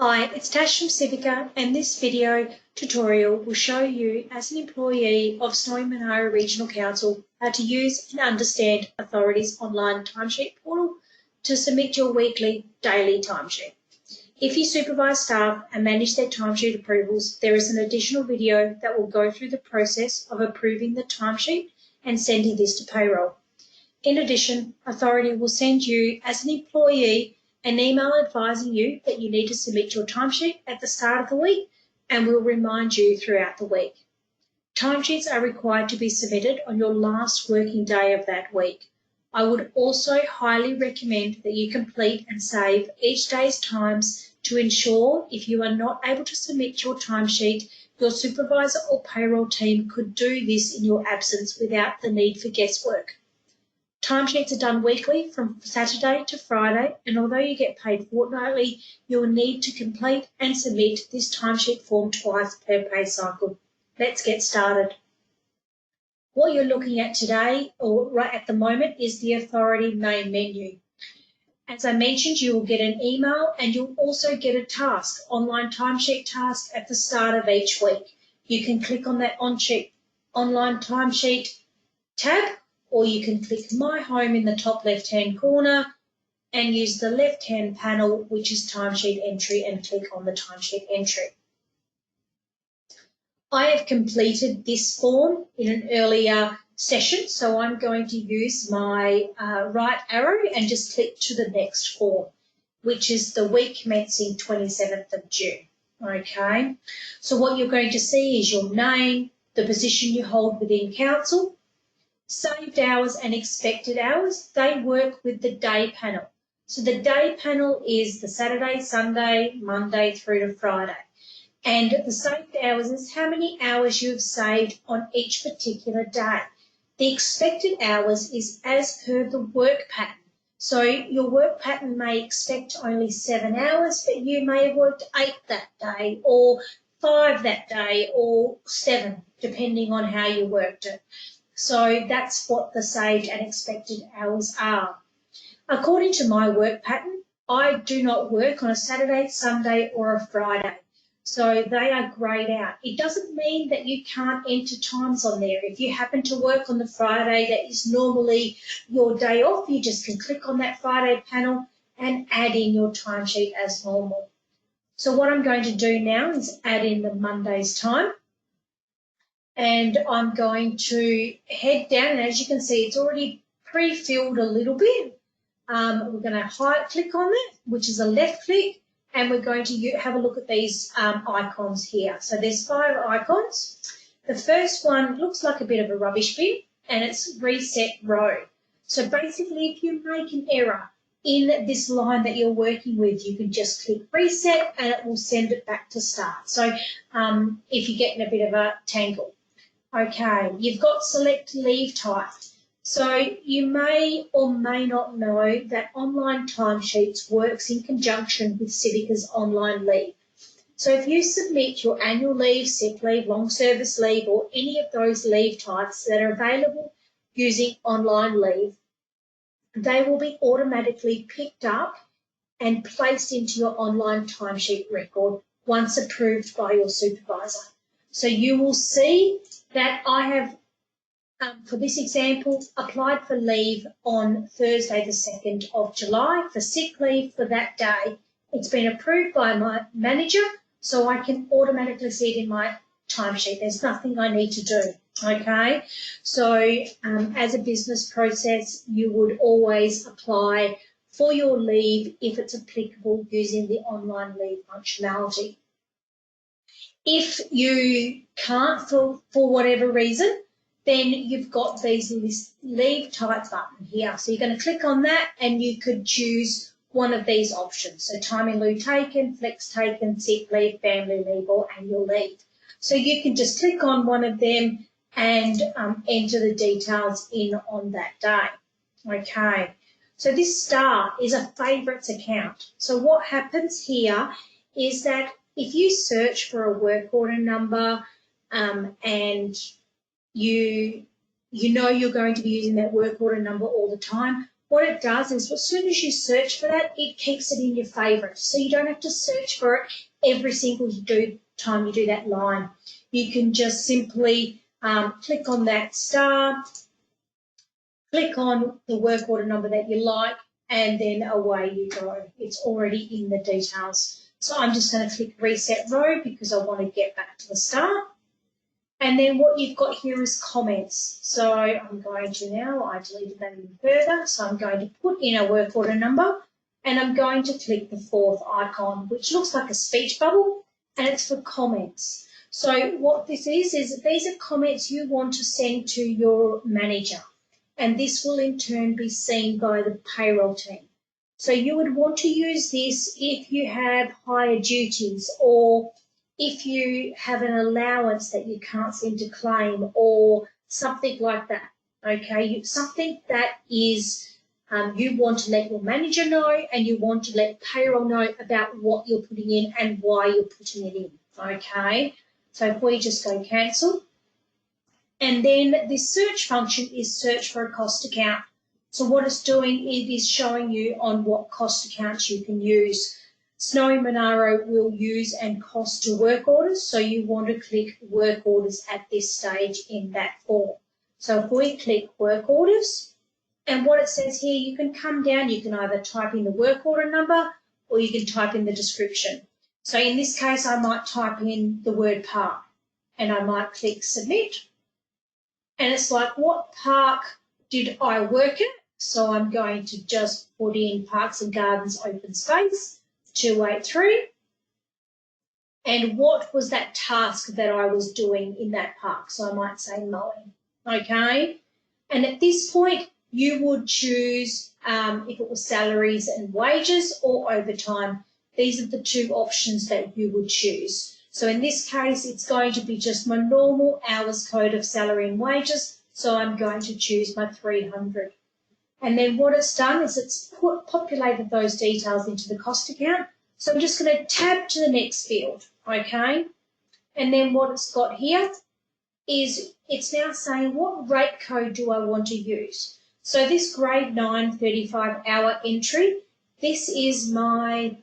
Hi, it's Tash from Civica, and this video tutorial will show you, as an employee of Snowy Monaro Regional Council, how to use and understand Authority's online timesheet portal to submit your weekly, daily timesheet. If you supervise staff and manage their timesheet approvals, there is an additional video that will go through the process of approving the timesheet and sending this to payroll. In addition, Authority will send you, as an employee, an email advising you that you need to submit your timesheet at the start of the week, and will remind you throughout the week. Timesheets are required to be submitted on your last working day of that week. I would also highly recommend that you complete and save each day's times to ensure, if you are not able to submit your timesheet, your supervisor or payroll team could do this in your absence without the need for guesswork. Timesheets are done weekly from Saturday to Friday, and although you get paid fortnightly, you will need to complete and submit this timesheet form twice per pay cycle. Let's get started. What you're looking at today, or right at the moment, is the Authority main menu. As I mentioned, you will get an email and you'll also get a task, online timesheet task, at the start of each week. You can click on that online timesheet tab, or you can click My Home in the top left-hand corner and use the left-hand panel, which is Timesheet Entry, and click on the Timesheet Entry. I have completed this form in an earlier session, so I'm going to use my right arrow and just click to the next form, which is the week commencing 27th of June. Okay, so what you're going to see is your name, the position you hold within council, saved hours and expected hours. They work with the day panel. So the day panel is the Saturday, Sunday, Monday through to Friday. And the saved hours is how many hours you have saved on each particular day. The expected hours is as per the work pattern. So your work pattern may expect only 7 hours, but you may have worked 8 that day, or 5 that day, or 7, depending on how you worked it. So that's what the saved and expected hours are. According to my work pattern, I do not work on a Saturday, Sunday or a Friday. So they are greyed out. It doesn't mean that you can't enter times on there. If you happen to work on the Friday that is normally your day off, you just can click on that Friday panel and add in your timesheet as normal. So what I'm going to do now is add in the Monday's time. And I'm going to head down, and as you can see, it's already pre-filled a little bit. We're going to click on it, which is a left click, and we're going to have a look at these icons here. So there's 5 icons. The first one looks like a bit of a rubbish bin, and it's reset row. So basically, if you make an error in this line that you're working with, you can just click reset and it will send it back to start. So if you're getting a bit of a tangle. Okay, you've got select leave type. So you may or may not know that online timesheets works in conjunction with Civica's online leave. So if you submit your annual leave, sick leave, long service leave, or any of those leave types that are available using online leave, they will be automatically picked up and placed into your online timesheet record once approved by your supervisor. So you will see that I have, for this example, applied for leave on Thursday the 2nd of July for sick leave for that day. It's been approved by my manager, so I can automatically see it in my timesheet. There's nothing I need to do, okay? So as a business process, you would always apply for your leave if it's applicable using the online leave functionality. If you can't for whatever reason, then you've got these leave type button here. So you're going to click on that and you could choose one of these options. So time in lieu taken, flex taken, sick leave, family leave or annual leave. So you can just click on one of them and enter the details in on that day. Okay, so this star is a favourites account. So what happens here is that if you search for a work order number and you know you're going to be using that work order number all the time, what it does is as soon as you search for that, it keeps it in your favourites. So you don't have to search for it every single time you do that line. You can just simply click on that star, click on the work order number that you like, and then away you go. It's already in the details. So I'm just going to click Reset Row because I want to get back to the start. And then what you've got here is comments. So I'm going to now, I deleted that even further, so I'm going to put in a work order number, and I'm going to click the fourth icon, which looks like a speech bubble, and it's for comments. So what this is that these are comments you want to send to your manager, and this will in turn be seen by the payroll team. So you would want to use this if you have higher duties, or if you have an allowance that you can't seem to claim, or something like that, okay? Something that is you want to let your manager know, and you want to let payroll know about what you're putting in and why you're putting it in, okay? So if we just go cancel, and then this search function is search for a cost account. So what it's doing, it is showing you on what cost accounts you can use. Snowy Monaro will use and cost to work orders, so you want to click work orders at this stage in that form. So if we click work orders, and what it says here, you can come down, you can either type in the work order number or you can type in the description. So in this case, I might type in the word park, and I might click submit. And it's like, what park did I work at? So I'm going to just put in Parks and Gardens Open Space 283. And what was that task that I was doing in that park? So I might say mowing, okay? And at this point, you would choose if it was salaries and wages or overtime. These are the two options that you would choose. So in this case, it's going to be just my normal hours code of salary and wages. So I'm going to choose my 300. And then what it's done is it's populated those details into the cost account. So I'm just going to tab to the next field, okay? And then what it's got here is it's now saying what rate code do I want to use. So this grade 9 35-hour entry, this is my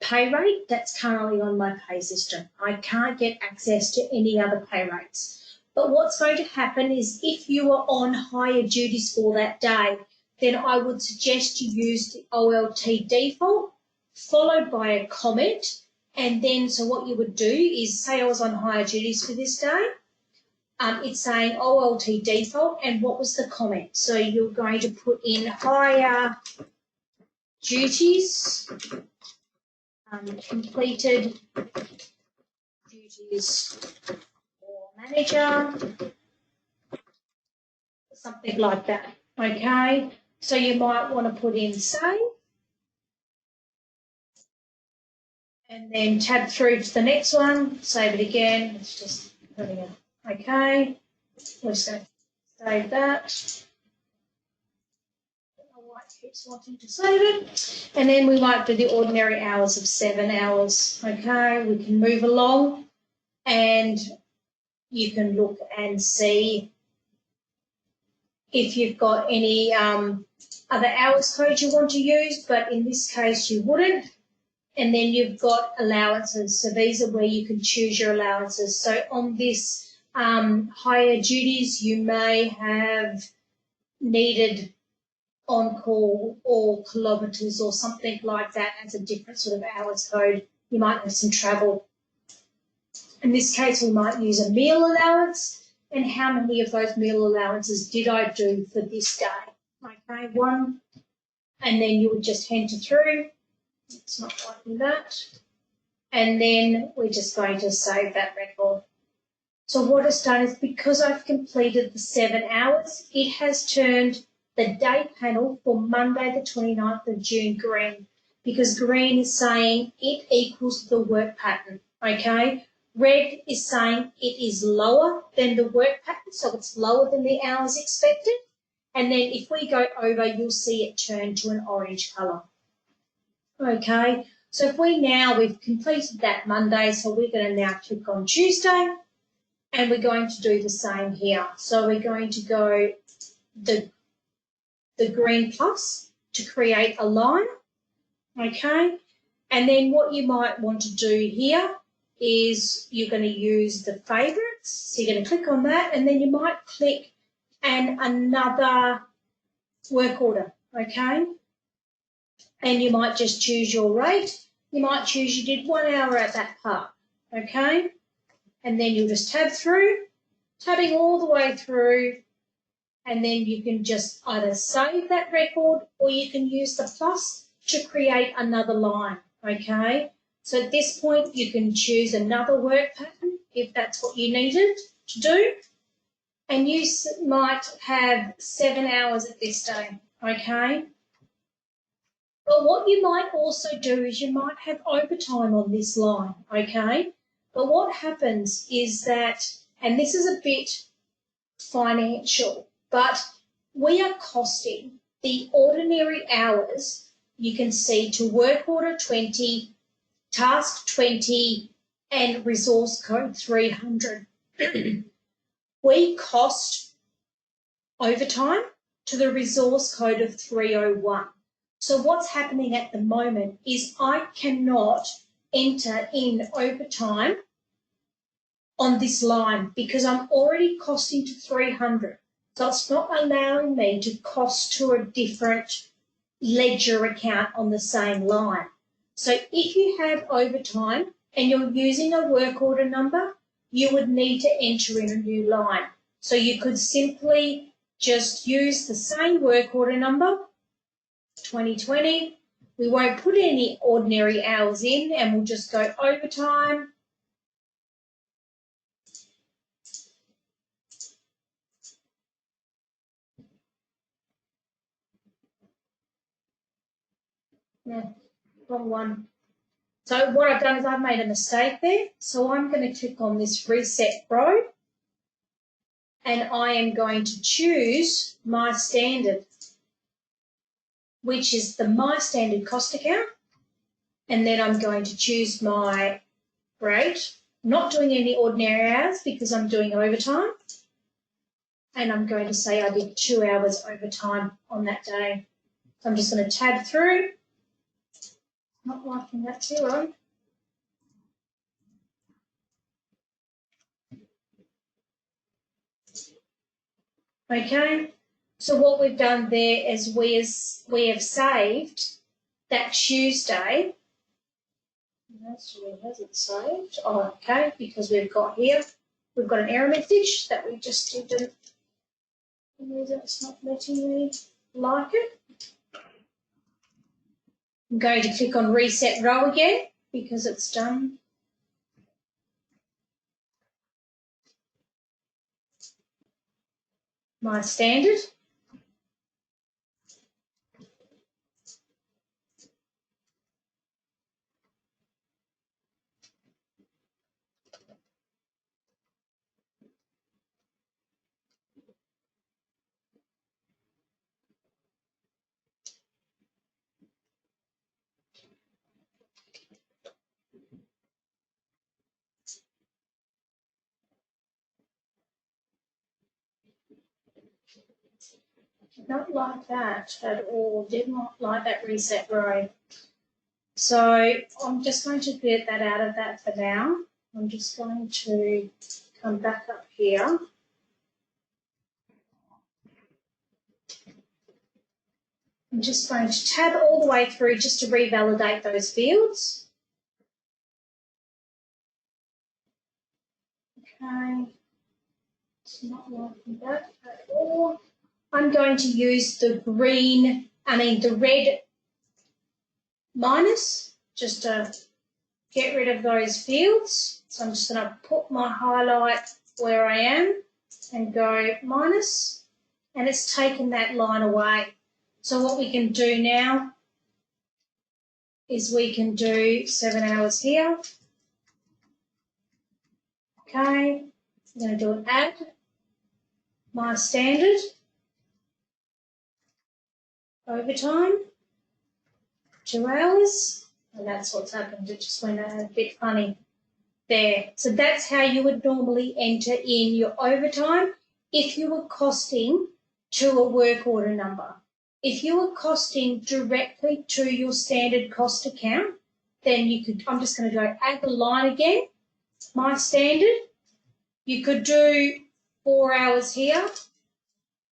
pay rate that's currently on my pay system. I can't get access to any other pay rates. But what's going to happen is if you are on higher duties for that day, then I would suggest you use the OLT default, followed by a comment. And then, so what you would do is, say I was on higher duties for this day, it's saying OLT default, and what was the comment? So you're going to put in higher duties, completed duties for manager, something like that, okay? So you might want to put in save, and then tab through to the next one, save it again, it's just putting it, okay? We're just going to save that. My wife keeps wanting to save it. And then we might do the ordinary hours of 7 hours, okay? We can move along, and you can look and see if you've got any other hours code you want to use, but in this case you wouldn't. And then you've got allowances. So these are where you can choose your allowances. So on this higher duties, you may have needed on-call or kilometres or something like that as a different sort of hours code. You might have some travel. In this case, we might use a meal allowance. And how many of those meal allowances did I do for this day? Okay, 1. And then you would just enter through. It's not liking that. And then we're just going to save that record. So what it's done is, because I've completed the 7 hours, it has turned the day panel for Monday the 29th of June green, because green is saying it equals the work pattern, okay? Red is saying it is lower than the work pattern, so it's lower than the hours expected. And then if we go over, you'll see it turn to an orange colour. Okay, so if we've completed that Monday, so we're going to now click on Tuesday, and we're going to do the same here. So we're going to go the the green plus to create a line, okay? And then what you might want to do here is you're going to use the favourites. So you're going to click on that, and then you might click another work order, okay? And you might just choose your rate. You might choose you did 1 hour at that part, okay? And then you'll just tab through, tabbing all the way through, and then you can just either save that record or you can use the plus to create another line, okay? So at this point, you can choose another work pattern if that's what you needed to do. And you might have 7 hours at this day, okay? But what you might also do is you might have overtime on this line, okay? But what happens is that, and this is a bit financial, but we are costing the ordinary hours, you can see, to work order 20, task 20, and resource code 300. We cost overtime to the resource code of 301. So what's happening at the moment is I cannot enter in overtime on this line because I'm already costing to 300. So it's not allowing me to cost to a different ledger account on the same line. So if you have overtime and you're using a work order number, you would need to enter in a new line. So you could simply just use the same work order number, 2020. We won't put any ordinary hours in and we'll just go overtime. No, wrong one. So what I've done is I've made a mistake there. So I'm going to click on this reset row and I am going to choose my standard, which is the my standard cost account. And then I'm going to choose my rate. I'm not doing any ordinary hours because I'm doing overtime. And I'm going to say I did 2 hours overtime on that day. So I'm just going to tab through. Not liking that zero. Okay, so what we've done there is we have saved that Tuesday. Actually, has it saved? Oh, okay, because we've got an error message that we just didn't. It's not letting me like it. I'm going to click on reset row again because it's done. My standard. Not like that at all. Did not like that reset row. So I'm just going to get that out of that for now. I'm just going to come back up here. I'm just going to tab all the way through just to revalidate those fields. Okay, it's not liking that at all. I'm going to use the red minus just to get rid of those fields. So I'm just going to put my highlight where I am and go minus, and it's taken that line away. So what we can do now is we can do 7 hours here. Okay, I'm going to do an add, my standard, overtime, 2 hours, and that's what's happened. It just went a bit funny there. So that's how you would normally enter in your overtime if you were costing to a work order number. If you were costing directly to your standard cost account, then you could, I'm just going to go add the line again, my standard. You could do 4 hours here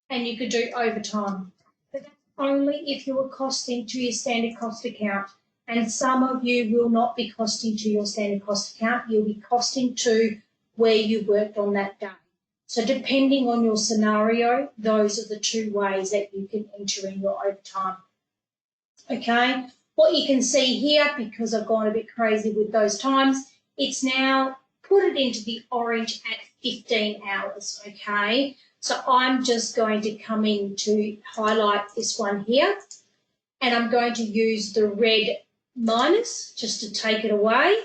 and you could do overtime. But that's only if you were costing to your standard cost account. And some of you will not be costing to your standard cost account. You'll be costing to where you worked on that day. So depending on your scenario, those are the two ways that you can enter in your overtime. Okay, what you can see here, because I've gone a bit crazy with those times, it's now put it into the orange at 15 hours, okay? So I'm just going to come in to highlight this one here, and I'm going to use the red minus just to take it away.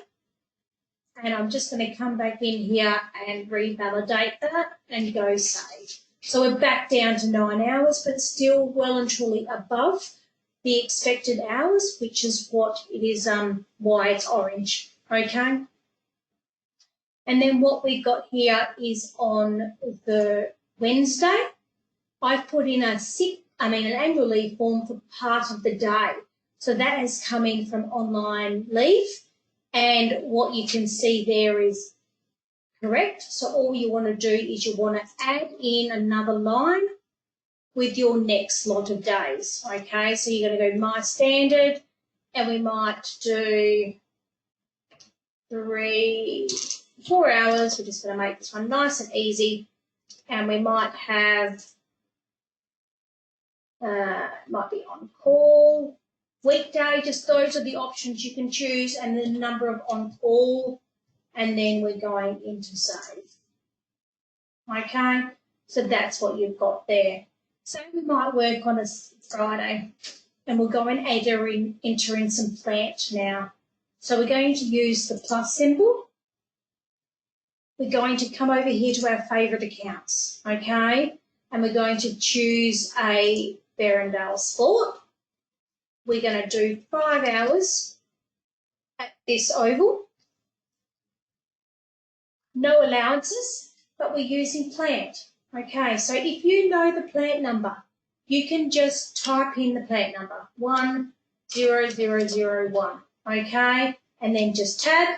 And I'm just going to come back in here and revalidate that and go save. So we're back down to 9 hours, but still well and truly above the expected hours, which is what it is, why it's orange, okay? And then what we've got here is on the Wednesday, I've put in an annual leave form for part of the day. So that has come in from online leave. And what you can see there is correct. So all you want to do is you want to add in another line with your next lot of days. Okay, so you're going to go my standard, and we might do 4 hours. We're just going to make this one nice and easy. And we might have, might be on call. Weekday, just those are the options you can choose, and the number of on-call, and then we're going into save. Okay, so that's what you've got there. So we might work on a Friday, and we'll go and enter in some plant now. So we're going to use the plus symbol. We're going to come over here to our favourite accounts, okay, and we're going to choose a Berendale Sport. We're going to do 5 hours at this oval. No allowances, but we're using plant. Okay, so if you know the plant number, you can just type in the plant number, 10001, okay, and then just tab.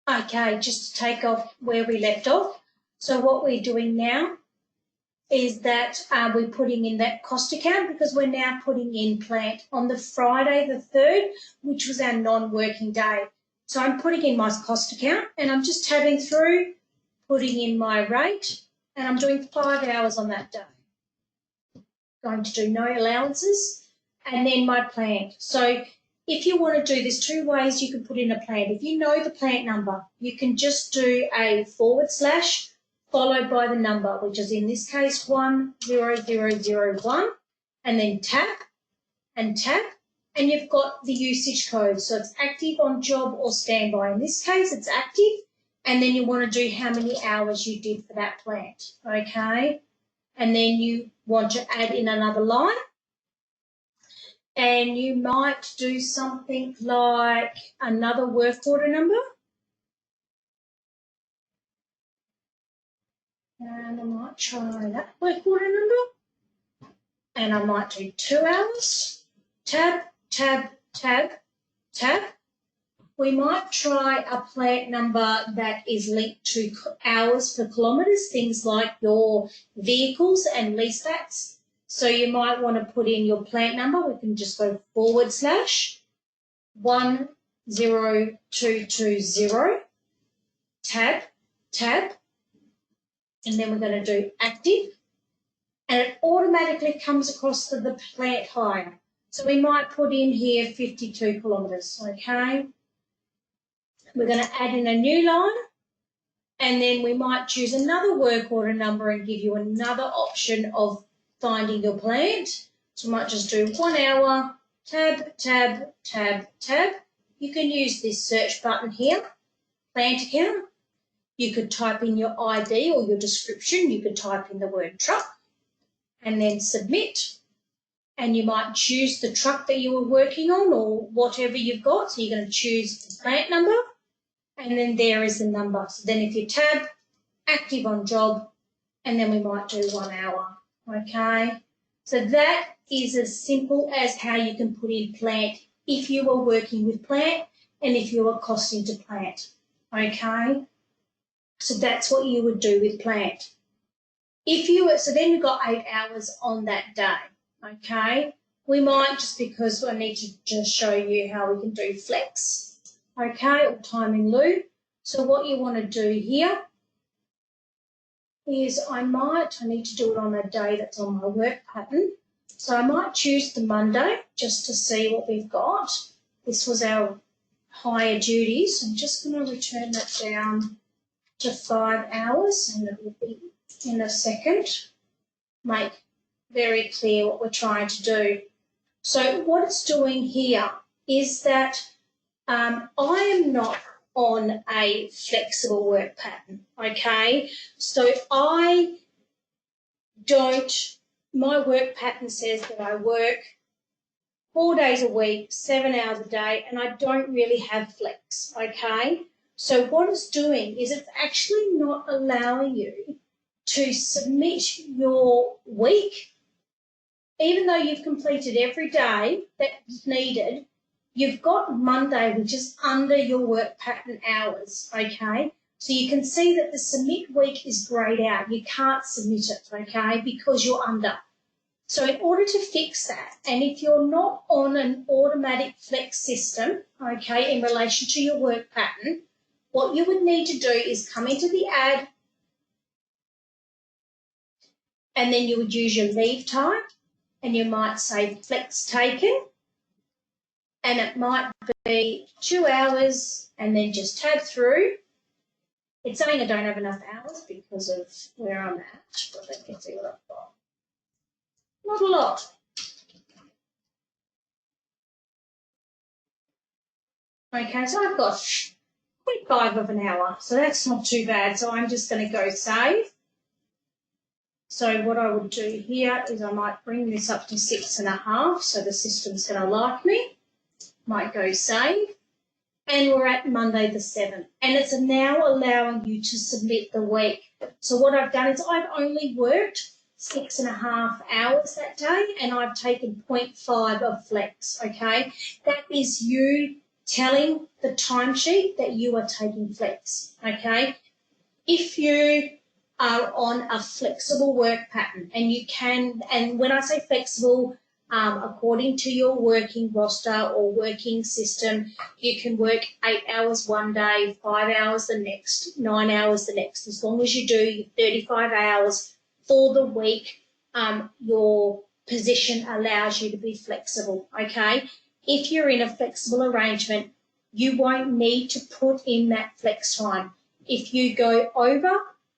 Okay, just to take off where we left off. So what we're doing now is that we're putting in that cost account, because we're now putting in plant on the Friday the 3rd, which was our non-working day. So I'm putting in my cost account, and I'm just tabbing through, putting in my rate, and I'm doing 5 hours on that day. Going to do no allowances, and then my plant. So if you want to do, there's 2 ways you can put in a plant. If you know the plant number, you can just do a / followed by the number, which is in this case 10001, and then tap, and you've got the usage code. So it's active, on job, or standby. In this case, it's active, and then you want to do how many hours you did for that plant, okay? And then you want to add in another line. And you might do something like another work order number. And I might try that work order number. And I might do 2 hours. Tab, tab, tab, tab. We might try a plant number that is linked to hours per kilometres, things like your vehicles and lease backs. So you might want to put in your plant number. We can just go / 10220, tab, tab, and then we're going to do active, and it automatically comes across to the plant hire. So we might put in here 52 kilometres, okay? We're going to add in a new line, and then we might choose another work order number and give you another option of finding your plant. So we might just do 1 hour, tab, tab, tab, tab. You can use this search button here, plant account, You could type in your ID or your description. You could type in the word truck and then submit. And you might choose the truck that you were working on or whatever you've got. So you're going to choose the plant number, and then there is the number. So then if you tab active on job, and then we might do 1 hour, okay? So that is as simple as how you can put in plant if you are working with plant and if you are costing to plant, okay? So that's what you would do with plant. So then you've got 8 hours on that day, okay? We might, just because I need to just show you how we can do flex, okay, or time in lieu. So what you want to do here is I need to do it on a day that's on my work pattern. So I might choose the Monday just to see what we've got. This was our higher duties. I'm just going to return that down to 5 hours, and it will be in a second. Make very clear what we're trying to do. So what it's doing here is that I am not on a flexible work pattern, okay? So my work pattern says that I work 4 days a week, 7 hours a day, and I don't really have flex, okay? So what it's doing is it's actually not allowing you to submit your week, even though you've completed every day that's needed. You've got Monday, which is under your work pattern hours, okay? So you can see that the submit week is greyed out. You can't submit it, okay, because you're under. So in order to fix that, and if you're not on an automatic flex system, okay, in relation to your work pattern, what you would need to do is come into the ad, and then you would use your leave type, and you might say flex taken, and it might be 2 hours, and then just tab through. It's saying I don't have enough hours because of where I'm at, but let me see what I've got. Not a lot. Okay, so I've got 0.5 of an hour, so that's not too bad. So I'm just going to go save. So what I would do here is I might bring this up to 6.5, so the system's going to like me. Might go save. And we're at Monday the 7th. And it's now allowing you to submit the week. So what I've done is I've only worked 6.5 hours that day, and I've taken 0.5 of flex, okay? That is you telling the timesheet that you are taking flex, okay? If you are on a flexible work pattern, and you can, and when I say flexible, according to your working roster or working system, you can work 8 hours one day, 5 hours the next, 9 hours the next. As long as you do your 35 hours for the week, your position allows you to be flexible, okay? If you're in a flexible arrangement, you won't need to put in that flex time. If you go over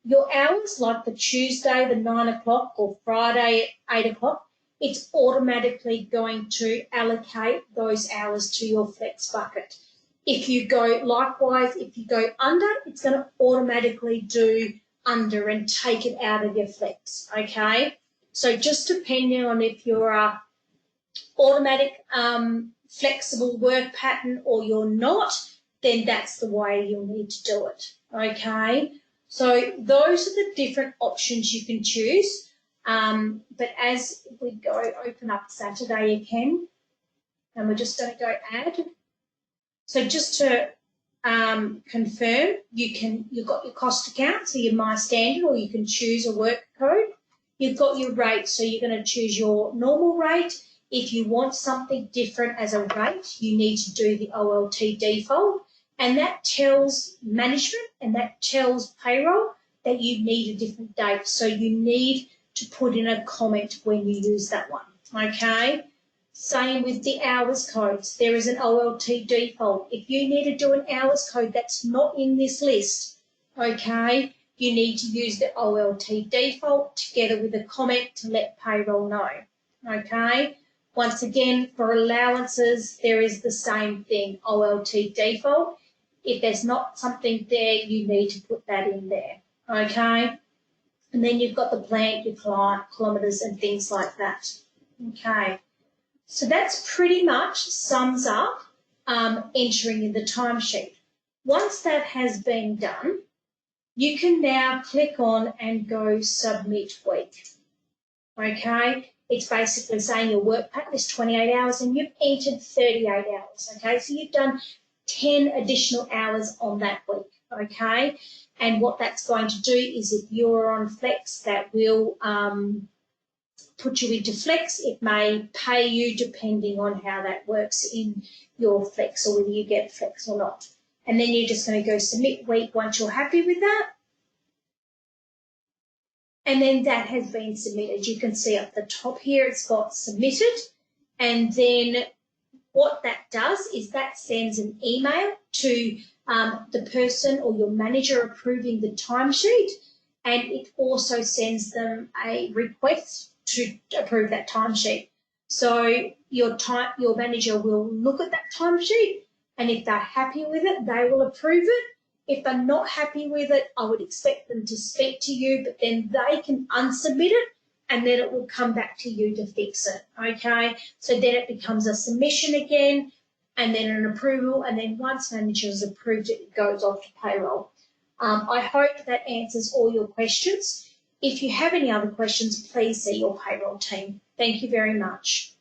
your hours, like the Tuesday, the 9 o'clock, or Friday at 8 o'clock, it's automatically going to allocate those hours to your flex bucket. If you go, likewise, if you go under, it's going to automatically do under and take it out of your flex, okay? So just depending on if you're a automatic flexible work pattern or you're not, then that's the way you'll need to do it, okay? So those are the different options you can choose. But as we go open up Saturday again, and we're just going to go add. So just to confirm, you've got your cost account, so your My Standard, or you can choose a work code. You've got your rate, so you're going to choose your normal rate. If you want something different as a rate, you need to do the OLT default, and that tells management and that tells payroll that you need a different date. So you need to put in a comment when you use that one, okay? Same with the hours codes. There is an OLT default. If you need to do an hours code that's not in this list, okay, you need to use the OLT default together with a comment to let payroll know, okay? Once again, for allowances, there is the same thing, OLT default. If there's not something there, you need to put that in there, okay? And then you've got the plant, your kilometres and things like that, okay? So that's pretty much sums up entering in the timesheet. Once that has been done, you can now click on and go submit week, okay? It's basically saying your work pattern is 28 hours and you've entered 38 hours, okay? So you've done 10 additional hours on that week, okay? And what that's going to do is if you're on flex, that will put you into flex. It may pay you depending on how that works in your flex or whether you get flex or not. And then you're just going to go submit week once you're happy with that. And then that has been submitted. You can see up the top here it's got submitted. And then what that does is that sends an email to the person or your manager approving the timesheet, and it also sends them a request to approve that timesheet. So your manager will look at that timesheet, and if they're happy with it, they will approve it. If they're not happy with it, I would expect them to speak to you, but then they can unsubmit it, and then it will come back to you to fix it, okay? So then it becomes a submission again, and then an approval, and then once manager has approved it, it goes off to payroll. I hope that answers all your questions. If you have any other questions, please see your payroll team. Thank you very much.